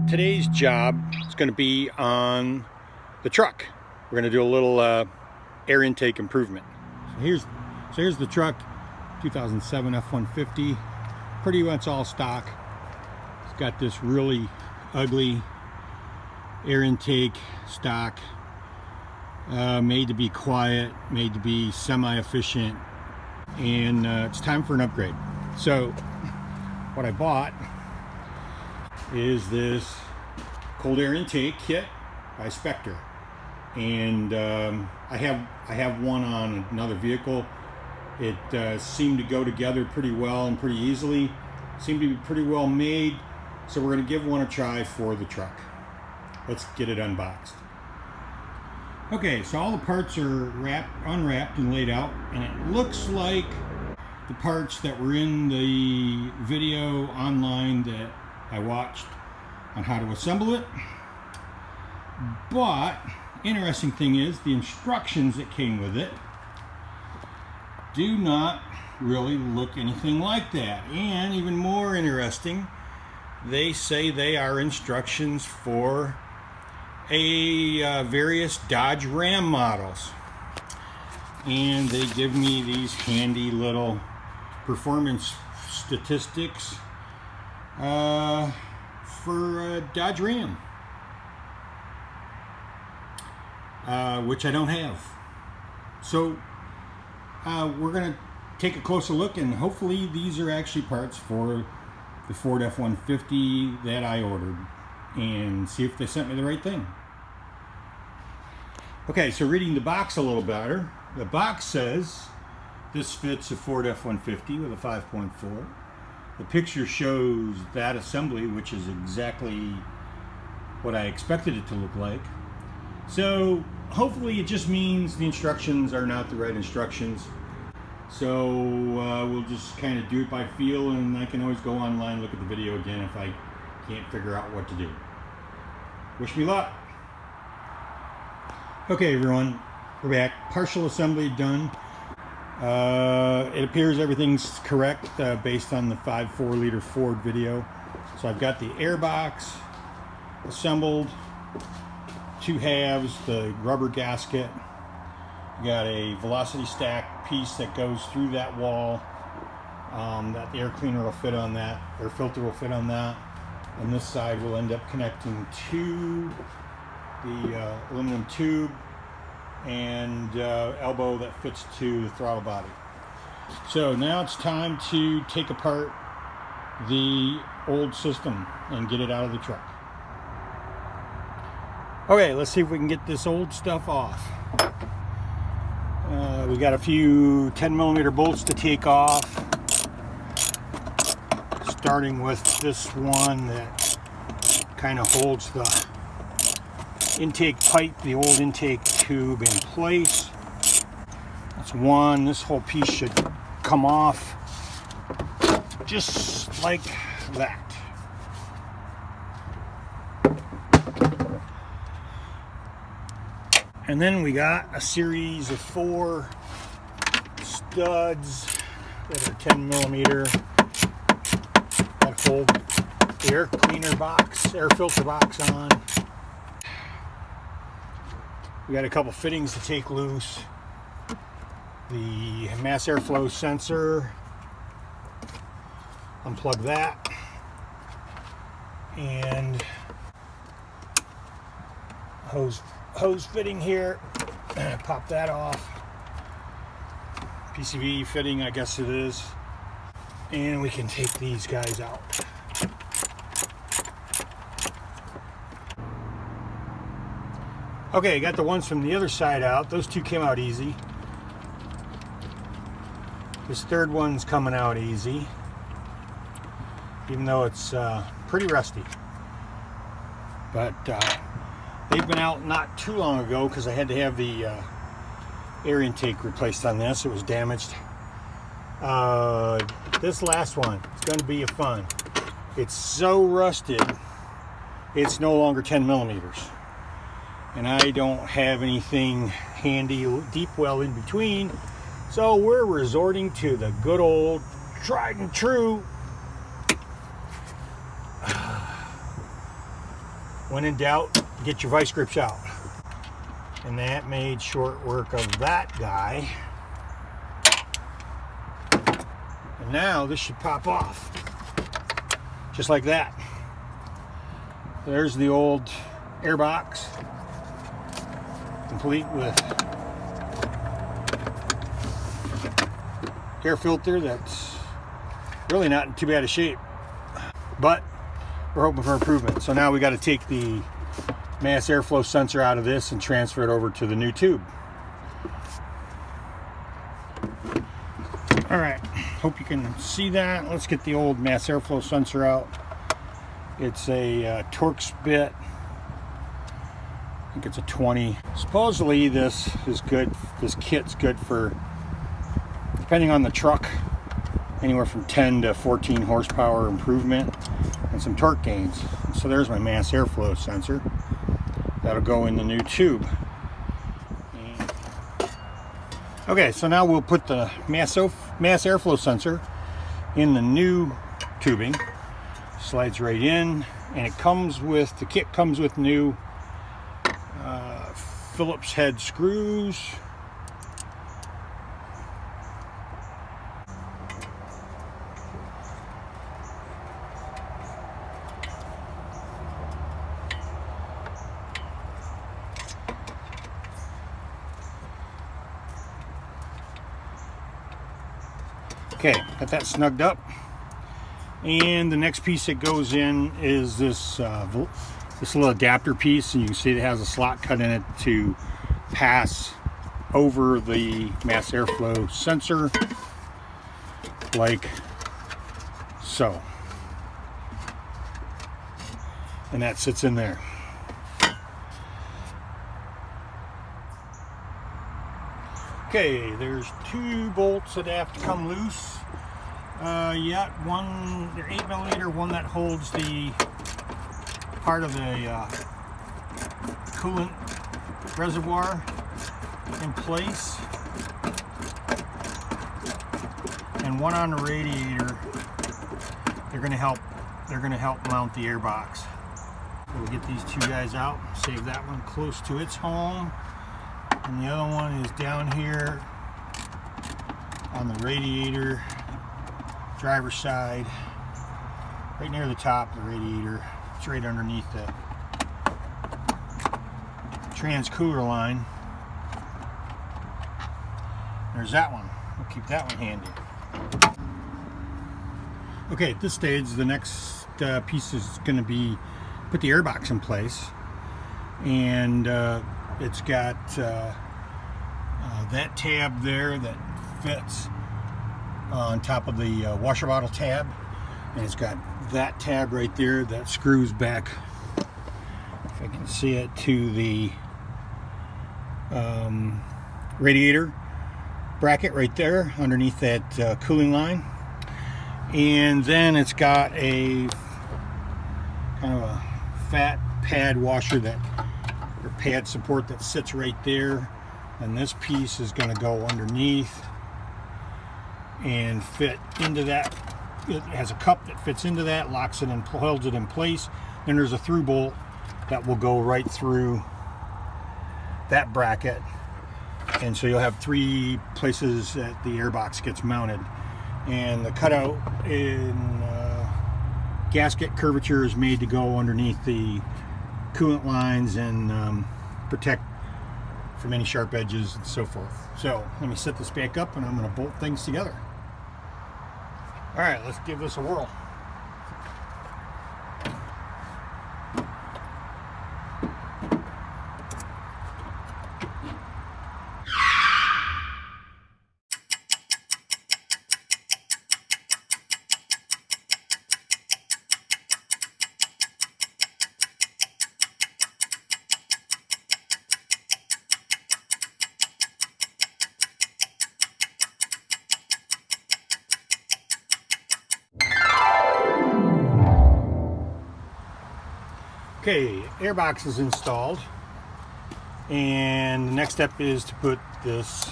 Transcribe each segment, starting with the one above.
today's job is going to be on the truck. We're going to do a little air intake improvement. So here's the truck, 2007 F-150, pretty much all stock. It's got this really ugly air intake stock, made to be quiet, made to be semi-efficient, and it's time for an upgrade. So what I bought is this cold air intake kit by Spectre, and I have one on another vehicle. It seemed to go together pretty well and pretty easily. Seemed to be pretty well made, so we're going to give one a try for the truck. Let's get it unboxed. Okay, so all the parts are unwrapped and laid out, and it looks like the parts that were in the video online that I watched on how to assemble it. But interesting thing is, the instructions that came with it do not really look anything like that. And even more interesting, they say they are instructions for various Dodge Ram models, and they give me these handy little performance statistics for Dodge Ram, which I don't have. So we're going to take a closer look, and hopefully these are actually parts for the Ford F-150 that I ordered, and see if they sent me the right thing. Okay, so reading the box a little better, the box says this fits a Ford F-150 with a 5.4. The picture shows that assembly, which is exactly what I expected it to look like. So hopefully it just means the instructions are not the right instructions. So we'll just kind of do it by feel, and I can always go online, look at the video again if I can't figure out what to do. Wish me luck. Okay everyone, we're back. Partial assembly done. It appears everything's correct based on the 5.4 liter Ford video. So I've got the air box assembled, two halves, the rubber gasket. You got a velocity stack piece that goes through that wall, that the air cleaner will fit on that, air filter will fit on that, and this side will end up connecting to the aluminum tube and elbow that fits to the throttle body. So now it's time to take apart the old system and get it out of the truck. Okay, let's see if we can get this old stuff off. We got a few 10mm bolts to take off, starting with this one that kind of holds the intake pipe, the old intake tube, in place. That's one. This whole piece should come off just like that. And then we got a series of 4 studs that are 10mm that hold the air cleaner box, air filter box on. We got a couple fittings to take loose. The mass airflow sensor, unplug that, and hose fitting here, pop that off. PCV fitting, I guess it is, and we can take these guys out. Okay, got the ones from the other side out. Those two came out easy. This third one's coming out easy, even though it's pretty rusty. But they've been out not too long ago because I had to have the air intake replaced on this. It was damaged. This last one is going to be a fun. It's so rusted, it's no longer 10mm. And I don't have anything handy, deep well in between, so we're resorting to the good old tried and true When in doubt, get your vice grips out. And that made short work of that guy. And now this should pop off. Just like that. There's the old airbox, complete with air filter that's really not in too bad a shape. But we're hoping for improvement. So now we got to take the mass airflow sensor out of this and transfer it over to the new tube. All right, hope you can see that. Let's get the old mass airflow sensor out. It's a Torx bit. I think it's a 20. Supposedly this is good. This kit's good for, depending on the truck, anywhere from 10 to 14 horsepower improvement and some torque gains. So there's my mass airflow sensor. That'll go in the new tube. Okay, so now we'll put the mass airflow sensor in the new tubing. Slides right in, and it comes with, the kit comes with new Phillips head screws. Okay, got that snugged up. And the next piece that goes in is this this little adapter piece, and you can see it has a slot cut in it to pass over the mass airflow sensor, like so. And that sits in there. Okay, there's 2 bolts that have to come loose. Yeah, one, they're 8mm, one that holds the part of the coolant reservoir in place, and one on the radiator. They're going to help mount the airbox. So we'll get these 2 guys out, save that one close to its home, and the other one is down here on the radiator driver's side, right near the top of the radiator. It's right underneath the trans cooler line. There's that one. We'll keep that one handy. Okay, at this stage, the next piece is going to be put the airbox in place, and it's got that tab there that fits on top of the washer bottle tab, and it's got that tab right there that screws back, if I can see it, to the radiator bracket right there underneath that cooling line. And then it's got a kind of a fat pad washer, that, or pad support, that sits right there, and this piece is going to go underneath and fit into that. It has a cup that fits into that, locks it and holds it in place. Then there's a through bolt that will go right through that bracket, and so you'll have 3 places that the airbox gets mounted. And the cutout in gasket curvature is made to go underneath the coolant lines and protect from any sharp edges and so forth. So let me set this back up, and I'm going to bolt things together. All right, let's give this a whirl. Okay, airbox is installed, and the next step is to put this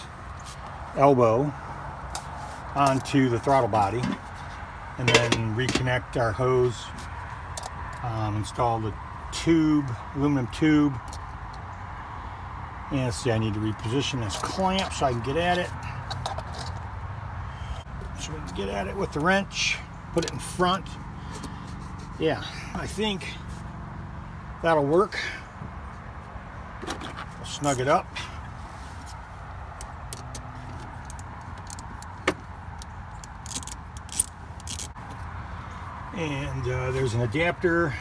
elbow onto the throttle body, and then reconnect our hose, install the tube, aluminum tube. And see, I need to reposition this clamp so I can get at it. So we can get at it with the wrench, put it in front. Yeah, I think that'll work. We'll snug it up. And there's an adapter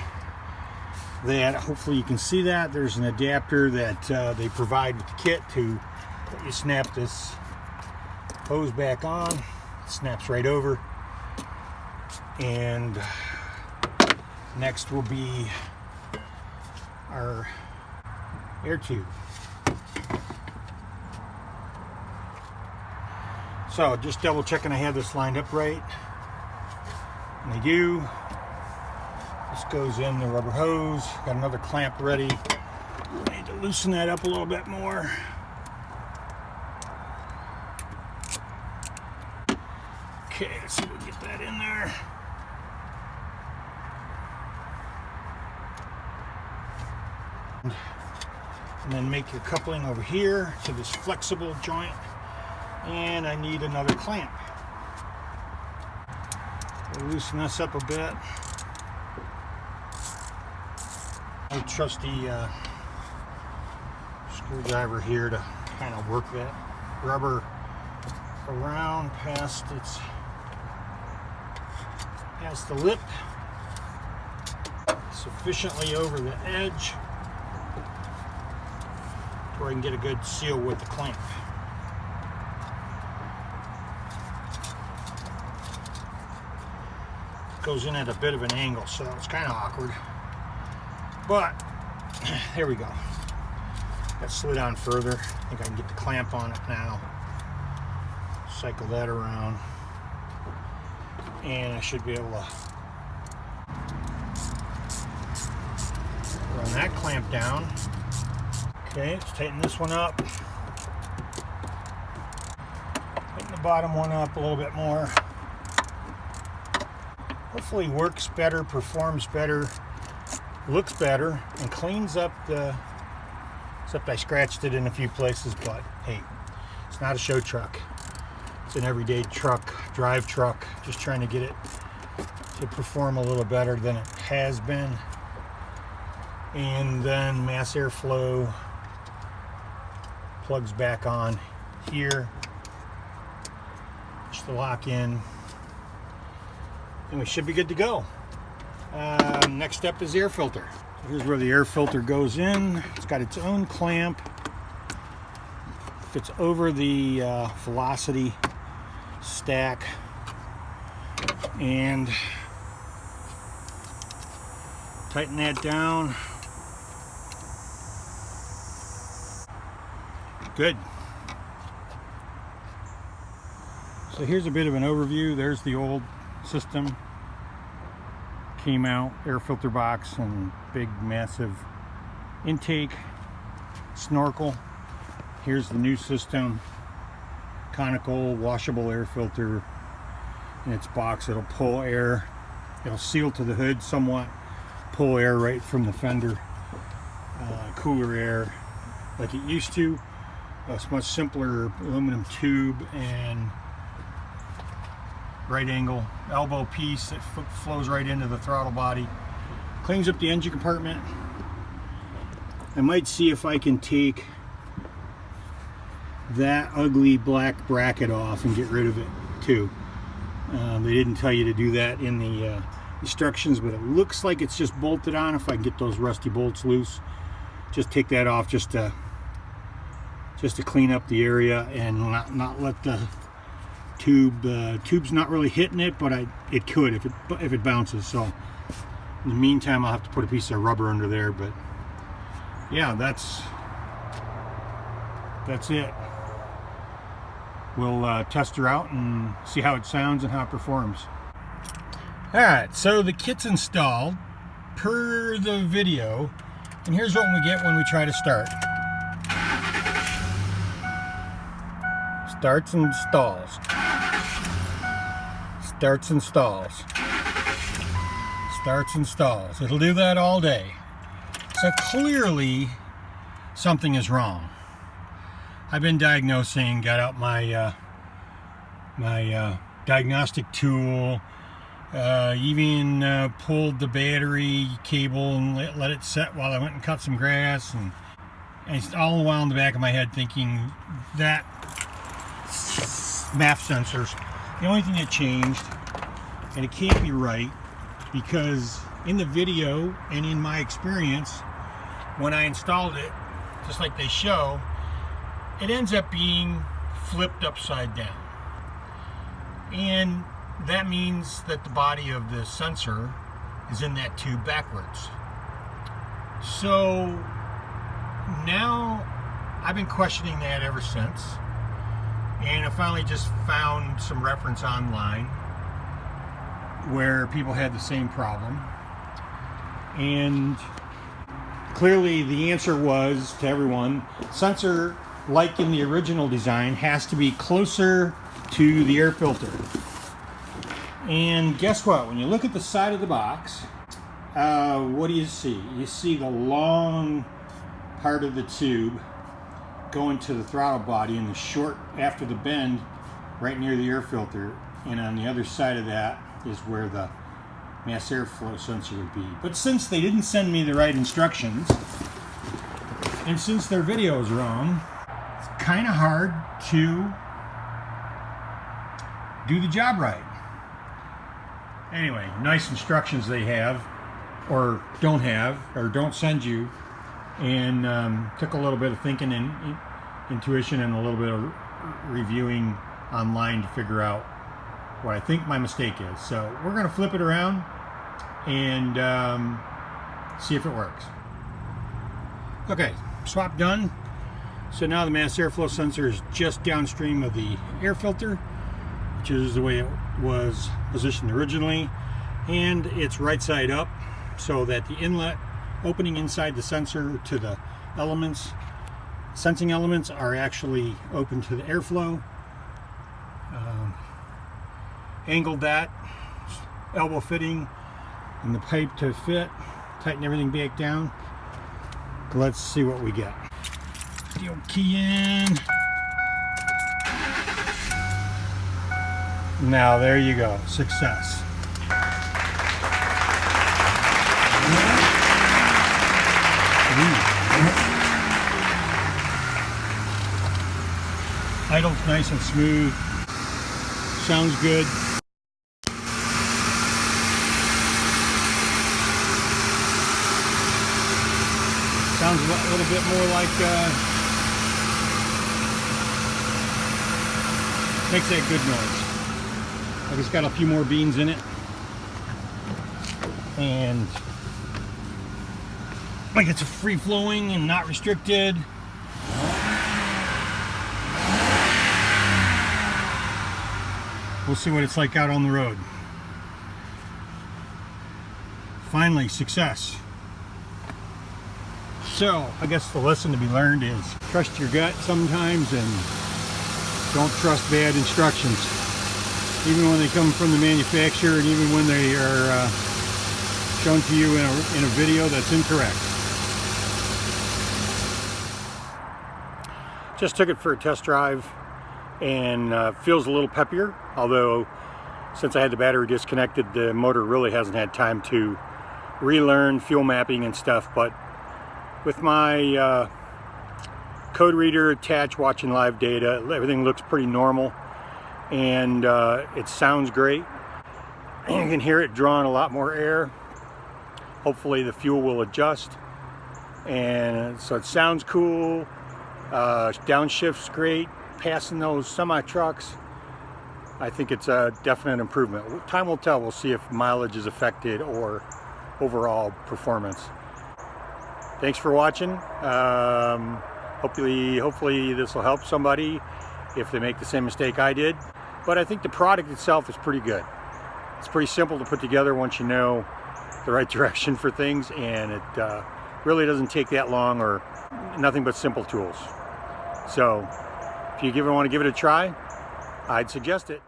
that, hopefully you can see that, there's an adapter that they provide with the kit to let you snap this hose back on. It snaps right over. And next will be our air tube. So just double checking I have this lined up right. And I do. This goes in the rubber hose. Got another clamp ready. I need to loosen that up a little bit more. Okay, let's see if we can get that in there. And then make your coupling over here to this flexible joint. And I need another clamp. We'll loosen this up a bit. A trusty screwdriver here to kind of work that rubber around past the lip, sufficiently over the edge to where I can get a good seal with the clamp. Goes in at a bit of an angle, so it's kind of awkward, but there we go. That slid on further. I think I can get the clamp on it now. Cycle that around, and I should be able to run that clamp down. Okay, let's tighten this one up. Tighten the bottom one up a little bit more. Hopefully works better, performs better, looks better, and cleans up the, except I scratched it in a few places, but hey, it's not a show truck. It's an everyday truck, drive truck, just trying to get it to perform a little better than it has been. And then mass airflow plugs back on here, push the lock in, and we should be good to go. Next step is the air filter. So here's where the air filter goes in. It's got its own clamp. Fits over the velocity stack, and tighten that down. Good. So here's a bit of an overview. There's the old system. Came out, air filter box and big massive intake, snorkel. Here's the new system, conical washable air filter in its box. It'll pull air, it'll seal to the hood somewhat, pull air right from the fender, cooler air like it used to. It's much simpler aluminum tube and right angle elbow piece that flows right into the throttle body. Cleans up the engine compartment. I might see if I can take that ugly black bracket off and get rid of it too. They didn't tell you to do that in the instructions, but it looks like it's just bolted on. If I can get those rusty bolts loose, just take that off just to clean up the area and not let the tube's not really hitting it, but it could if it bounces. So in the meantime, I'll have to put a piece of rubber under there. But yeah, that's it. We'll test her out and see how it sounds and how it performs. Alright, so the kit's installed per the video, and here's what we get when we try to start. Starts and stalls. Starts and stalls. Starts and stalls. It'll do that all day. So clearly something is wrong. I've been diagnosing, got out my diagnostic tool, even pulled the battery cable and let it set while I went and cut some grass, and it's all the while in the back of my head thinking that MAF sensor's the only thing that changed, and it can't be right, because in the video and in my experience, when I installed it, just like they show, it ends up being flipped upside down. And that means that the body of the sensor is in that tube backwards. So now I've been questioning that ever since. And I finally just found some reference online where people had the same problem. And clearly the answer was, to everyone, sensor, like in the original design, has to be closer to the air filter. And guess what? When you look at the side of the box, what do you see? You see the long part of the tube going to the throttle body, and the short after the bend right near the air filter, and on the other side of that is where the mass airflow sensor would be. But since they didn't send me the right instructions, and since their video is wrong, it's kind of hard to do the job right. Anyway, nice instructions they have, or don't have, or don't send you, and took a little bit of thinking and intuition and a little bit of reviewing online to figure out what I think my mistake is. So we're going to flip it around and see if it works. Okay, swap done. So now the mass airflow sensor is just downstream of the air filter, which is the way it was positioned originally, and it's right side up, so that the inlet opening inside the sensor to the elements, sensing elements, are actually open to the airflow. Angled that, elbow fitting, and the pipe to fit, tighten everything back down. Let's see what we get. The old key in. Now there you go, success. Idle's nice and smooth. Sounds good. Sounds a little bit more like makes that good noise. Like it's got a few more beans in it, and like it's free flowing and not restricted. We'll see what it's like out on the road. Finally, success. So, I guess the lesson to be learned is trust your gut sometimes and don't trust bad instructions. Even when they come from the manufacturer, and even when they are shown to you in a video that's incorrect. Just took it for a test drive, and feels a little peppier, although since I had the battery disconnected, the motor really hasn't had time to relearn fuel mapping and stuff. But with my code reader attached, watching live data, everything looks pretty normal, and it sounds great. You can hear it drawing a lot more air. Hopefully the fuel will adjust, and so it sounds cool. Downshift's great. Passing those semi trucks, I think it's a definite improvement. Time will tell. We'll see if mileage is affected or overall performance. Thanks for watching. Hopefully this will help somebody if they make the same mistake I did. But I think the product itself is pretty good. It's pretty simple to put together once you know the right direction for things, and it really doesn't take that long, or nothing but simple tools. So if you want to give it a try, I'd suggest it.